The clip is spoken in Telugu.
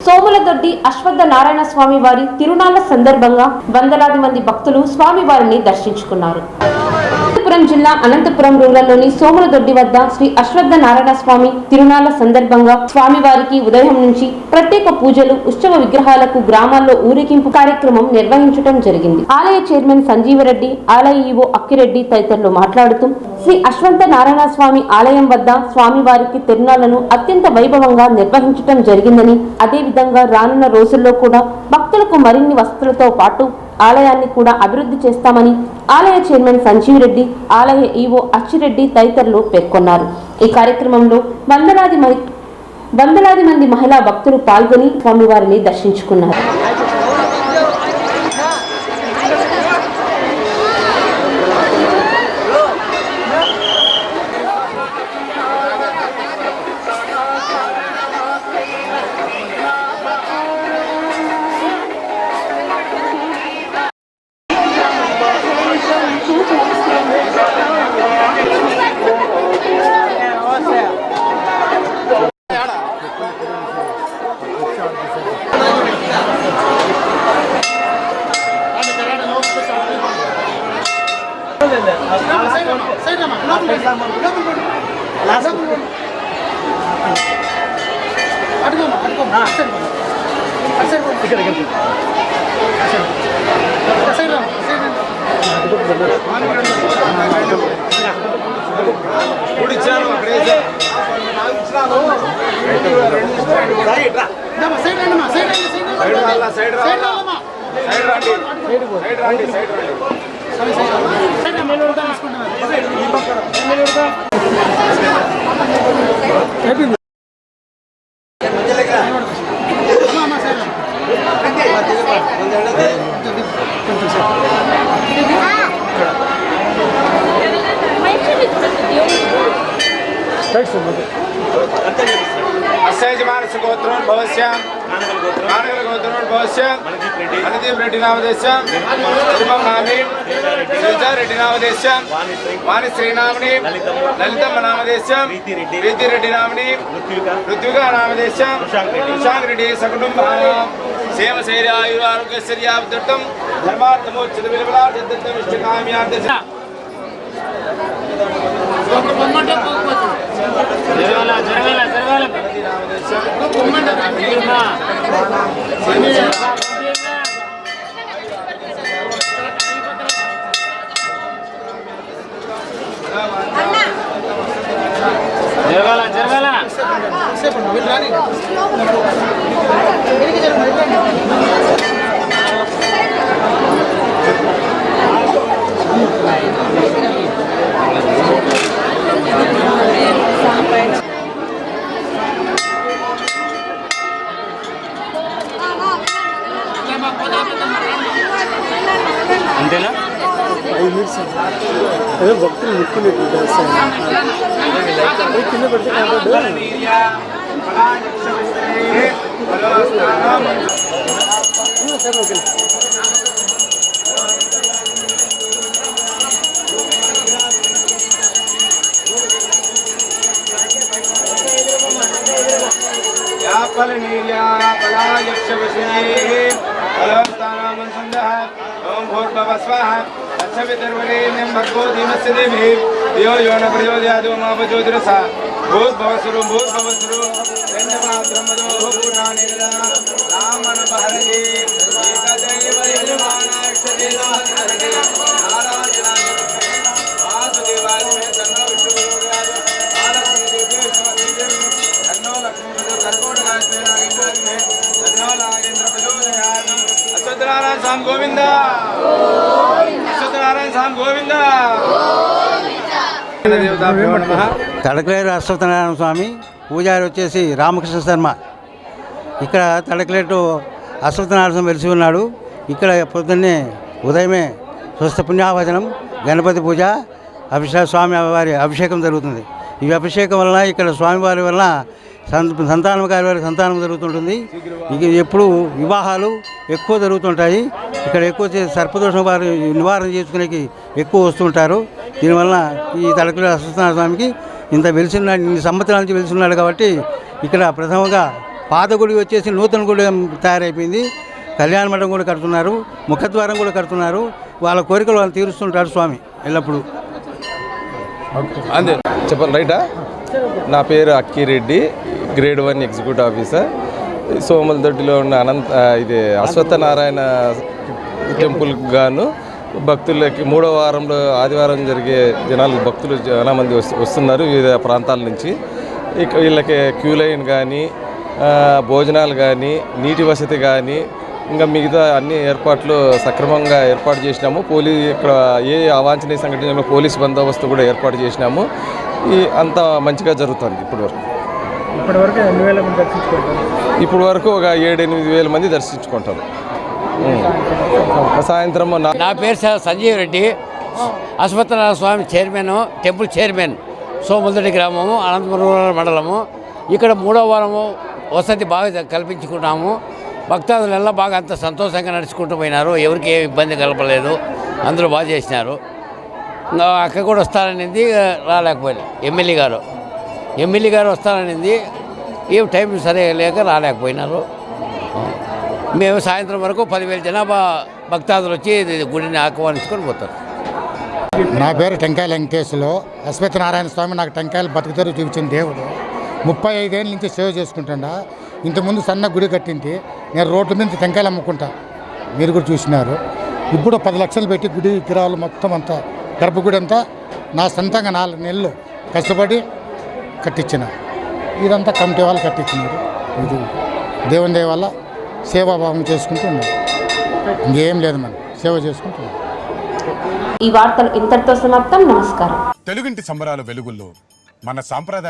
సోములదొడ్డి అశ్వత్థ నారాయణ స్వామి వారి తిరునాళ్ల సందర్భంగా వందలాది మంది భక్తులు స్వామివారిని దర్శించుకున్నారు. అనంతపురం జిల్లా అనంతపురం రూరల్లోని సోములదొడ్డి వద్ద శ్రీ అశ్వత్థ నారాయణ స్వామి తిరునాళ్ల సందర్భంగా స్వామివారికి ఉదయం నుంచి ప్రత్యేక పూజలు, ఉత్సవ విగ్రహాలకు గ్రామాల్లో ఊరేగింపు కార్యక్రమం నిర్వహించడం జరిగింది. ఆలయ చైర్మన్ సంజీవరెడ్డి, ఆలయ ఈవో అక్కిరెడ్డి తదితరులు మాట్లాడుతూ శ్రీ అశ్వత్థ నారాయణ స్వామి ఆలయం వద్ద స్వామివారికి తిరునాళ్లను అత్యంత వైభవంగా నిర్వహించడం జరిగిందని, అదేవిధంగా రానున్న రోజుల్లో కూడా భక్తులకు మరిన్ని వసతులతో పాటు ఆలయాన్ని కూడా అభివృద్ధి చేస్తామని ఆలయ చైర్మన్ సంజీవరెడ్డి, ఆలయ ఈవో అచ్చిరెడ్డి తదితరులు పేర్కొన్నారు. ఈ కార్యక్రమంలో వందలాది మంది మహిళా భక్తులు పాల్గొని స్వామివారిని దర్శించుకున్నారు. मनदीप रेड्डी नामदेशम रेड्डी नामदेशम वाणी श्रीनामनी ललितम नामदेशम प्रीति रेड्डी नामनी ऋत्विका नामदेशम उषांक रेड्डी सकुटुंब सेम शैर्य आयु आरोग्यश्वर्याब्दत्तम धर्मार्थमोच्चित विलवलार्थितम इष्टकाम्यार्थ అంతేనా 5 మినిట్స్ అదే భక్తులు ముక్కునేట్టు కింద పెడితే ओम भूर्भुवः स्वः तत्सवितुर्वरेण्यं भर्गो देवस्य धीमहि धियो यो न प्रचोदयात् मा प्रचोदयात् भूर्भुवस्सुरो भूर्भुवस्सुरो ब्रह्मदो पुराणेन रामण बहरति एकदैव यजमानाक्षते नारदे नारायणाय वासुदेवाय तन्नो विष्णुदेवाय तन्नो लक्ष्मीपदो कर्कोटकाय तन्नो नागेन्द्र प्रचोदयात् अश्वत्थनारायण स्वामी गोविंद अश्वत्थनारायण स्वामी गोविंद తడకలేరు అశ్వత్థనారాయణ స్వామి పూజారి వచ్చేసి రామకృష్ణ శర్మ. ఇక్కడ తడకలేటు అశ్వత్థనారాయణ స్వామి వెలిసి ఉన్నాడు. ఇక్కడ పొద్దున్నే ఉదయమే స్వస్థ పుణ్యావచనం, గణపతి పూజ, స్వామి వారి అభిషేకం జరుగుతుంది. ఈ అభిషేకం వలన ఇక్కడ స్వామివారి వలన సంతానం గారి వారికి సంతానం జరుగుతుంటుంది. ఇక ఎప్పుడు వివాహాలు ఎక్కువ జరుగుతుంటాయి. ఇక్కడ ఎక్కువ సర్పదోషం వారి నివారణ చేసుకునేకి ఎక్కువ వస్తుంటారు. దీనివల్ల ఈ తడకలేరు అశ్వత్థనారాయణ స్వామికి ఇంత వెలిసిన్నాడు, ఇన్ని సంవత్సరాల నుంచి వెలిసిన్నాడు కాబట్టి ఇక్కడ ప్రథమంగా పాత గుడి వచ్చేసి నూతన గుడి తయారైపోయింది. కళ్యాణ మండపం కూడా కడుతున్నారు, ముఖద్వారం కూడా కడుతున్నారు. వాళ్ళ కోరికలు వాళ్ళు తీరుస్తుంటారు స్వామి ఎల్లప్పుడూ. అంతే చెప్పండి రైటా. నా పేరు అక్కిరెడ్డి, గ్రేడ్ 1 ఎగ్జిక్యూటివ్ ఆఫీసర్. సోములదొడ్డిలో ఉన్న ఇది అశ్వత్థనారాయణ టెంపుల్కి గాను భక్తులకి 3వ వారంలో ఆదివారం జరిగే భక్తులు చాలా మంది వస్తున్నారు వివిధ ప్రాంతాల నుంచి. ఇక వీళ్ళకి క్యూ లైన్ కానీ, భోజనాలు కానీ, నీటి వసతి కానీ, ఇంకా మిగతా అన్ని ఏర్పాట్లు సక్రమంగా ఏర్పాటు చేసినాము. ఇక్కడ ఏ అవాంఛనీయ సంఘటనలో పోలీస్ బందోబస్తు కూడా ఏర్పాటు చేసినాము. అంతా మంచిగా జరుగుతుంది ఇప్పుడు వరకు ఒక 7-8 వేల మంది దర్శించుకుంటారు. సాయంత్రం నా పేరు సంజీవ్ రెడ్డి, అశ్వత్థనారాయణ స్వామి చైర్మన్, టెంపుల్ చైర్మన్, సోములదొడ్డి గ్రామము, అనంతపురం రూరల్ మండలము. ఇక్కడ 3వ వారము వసతి బాగా కల్పించుకున్నాము. భక్తాదులెల్లా బాగా అంత సంతోషంగా నడుచుకుంటూ పోయినారు. ఎవరికి ఏ ఇబ్బంది కలపలేదు, అందరూ బాగా చేసినారు. అక్క కూడా వస్తారనింది, రాలేకపోయింది. ఎమ్మెల్యే గారు వస్తారనింది, ఏం టైం సరే లేక రాలేకపోయినారు. మేము సాయంత్రం వరకు 10,000 జనాభా భక్తాదులు వచ్చి గుడిని ఆహ్వానించుకొని పోతారు. నా పేరు టెంకాయల వెంకటేశ్వరరావు. అశ్వత్థనారాయణ స్వామి నాకు టెంకాయలు బతుకుతారు చూపించిన దేవుడు. 35 ఏళ్ళ నుంచి సేవ చేసుకుంటా. ఇంతకుముందు సన్న గుడి కట్టింటి, నేను రోడ్ల మీద టెంకాయలు అమ్ముకుంటా, మీరు కూడా చూసినారు. ఇప్పుడు 10 లక్షలు పెట్టి గుడి విగ్రహాలు మొత్తం అంతా గర్భగుడి అంతా నా సొంతంగా 4 నెలలు కష్టపడి కట్టించిన. ఇదంతా కమిటీ వాళ్ళు కట్టించినారు. ఇది దేవుని దయ వల్ల సేవాభావం చేసుకుంటున్నాం. ఇంకేం లేదు, మనం సేవ చేసుకుంటున్నాం. ఈ వార్తలు ఇంతటితో సమాప్తం. నమస్కారం. తెలుగింటి సంబరాల వెలుగుల్లో మన సాంప్రదాయ